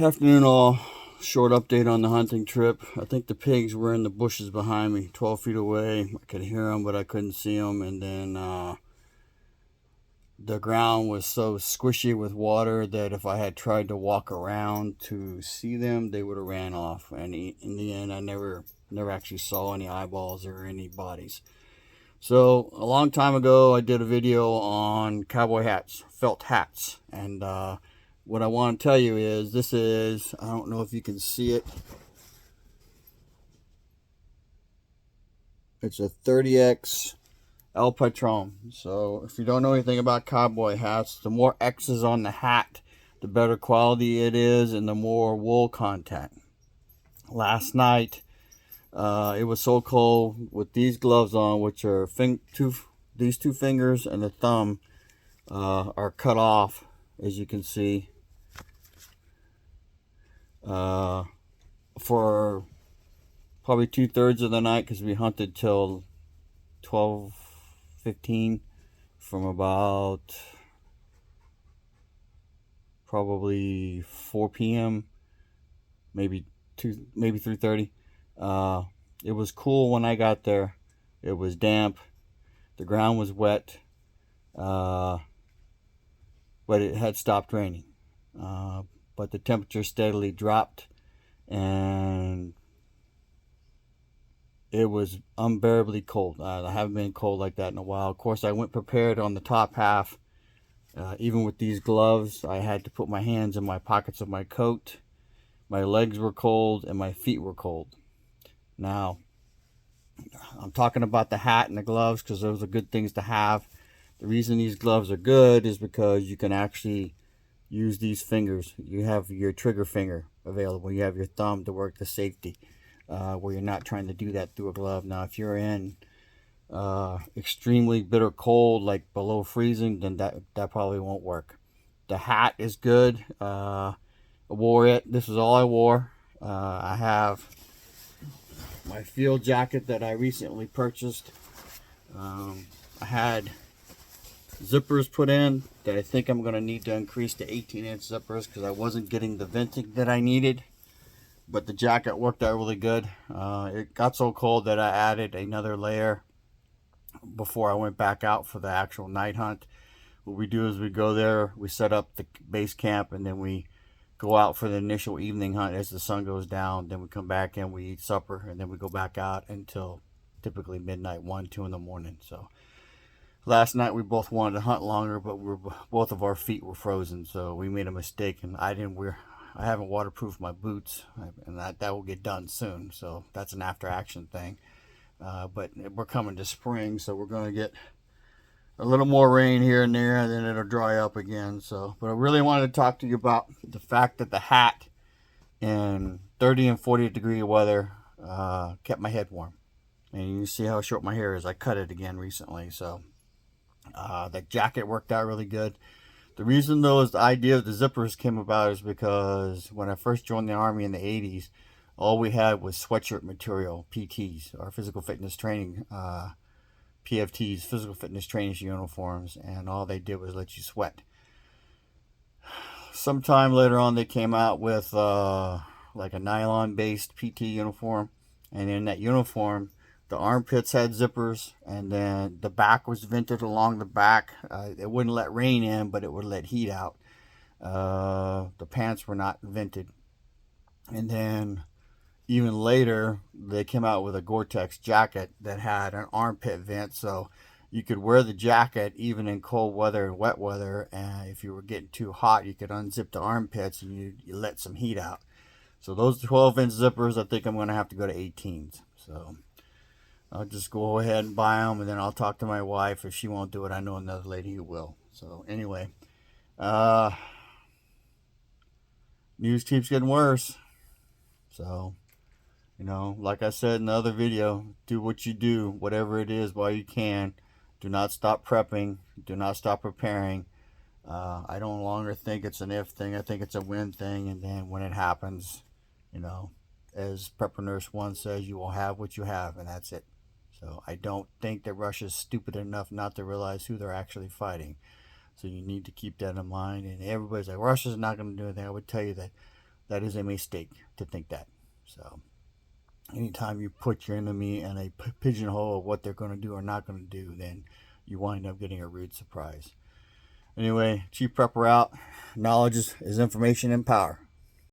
Afternoon all. Short update on the hunting trip. I think the pigs were in the bushes behind me, 12 feet away. I could hear them, but I couldn't see them. And then the ground was so squishy with water that if I had tried to walk around to see them, they would have ran off. And in the end, I never actually saw any eyeballs or any bodies. So a long time ago, I did a video on cowboy hats, felt hats, and what I want to tell you is this is, I don't know if you can see it. It's a 30X El Patron. So if you don't know anything about cowboy hats, the more X's on the hat, the better quality it is and the more wool content. Last night, it was so cold with these gloves on, which are these two fingers and the thumb are cut off, as you can see. For probably 2/3 of the night, because we hunted till 12:15 from about probably 4 p.m. maybe 3:30. It was cool when I got there. It was damp. The ground was wet, but it had stopped raining. But the temperature steadily dropped, and it was unbearably cold. I haven't been cold like that in a while. Of course, I went prepared on the top half. Even with these gloves, I had to put my hands in my pockets of my coat. My legs were cold and my feet were cold. Now, I'm talking about the hat and the gloves because those are good things to have. The reason these gloves are good is because you can actually use these fingers. You have your trigger finger available. You have your thumb to work the safety, where you're not trying to do that through a glove. Now, if you're in extremely bitter cold, like below freezing, then that probably won't work. The hat is good. I wore it. This is all I wore. I have my field jacket that I recently purchased. I had zippers put in that I think I'm going to need to increase to 18-inch zippers because I wasn't getting the venting that I needed. But the jacket worked out really good. It got so cold that I added another layer before I went back out for the actual night hunt. What we do is we go there, we set up the base camp, and then we go out for the initial evening hunt as the sun goes down. Then we come back and we eat supper, and then we go back out until typically midnight, 1, 2 in the morning. So last night we both wanted to hunt longer, but both of our feet were frozen, so we made a mistake, and I haven't waterproofed my boots, and that will get done soon. So that's an after action thing. But we're coming to spring, so we're going to get a little more rain here and there, and then it'll dry up again. So, but I really wanted to talk to you about the fact that the hat in 30 and 40 degree weather kept my head warm. And you can see how short my hair is. I cut it again recently, so the jacket worked out really good. The reason, though, is the idea of the zippers came about is because when I first joined the Army in the 80s, all we had was sweatshirt material, PTs, or physical fitness training, PFTs, physical fitness training uniforms, and all they did was let you sweat. Sometime later on, they came out with like a nylon-based PT uniform, and in that uniform, the armpits had zippers, and then the back was vented along the back. It wouldn't let rain in, but it would let heat out. The pants were not vented. And then even later, they came out with a Gore-Tex jacket that had an armpit vent, so you could wear the jacket even in cold weather and wet weather, and if you were getting too hot, you could unzip the armpits and you let some heat out. So those 12-inch zippers, I think I'm going to have to go to 18s. So I'll just go ahead and buy them, and then I'll talk to my wife. If she won't do it, I know another lady who will. So anyway, news keeps getting worse. So, like I said in the other video, do what you do, whatever it is, while you can. Do not stop prepping. Do not stop preparing. I don't longer think it's an if thing. I think it's a when thing. And then when it happens, as Prepper Nurse 1 says, you will have what you have, and that's it. So I don't think that Russia's stupid enough not to realize who they're actually fighting. So you need to keep that in mind. And everybody's like, Russia's not going to do anything. I would tell you that That is a mistake to think that. So anytime you put your enemy in a pigeonhole of what they're going to do or not going to do, then you wind up getting a rude surprise. Anyway, Chief Prepper out. Knowledge is information and power.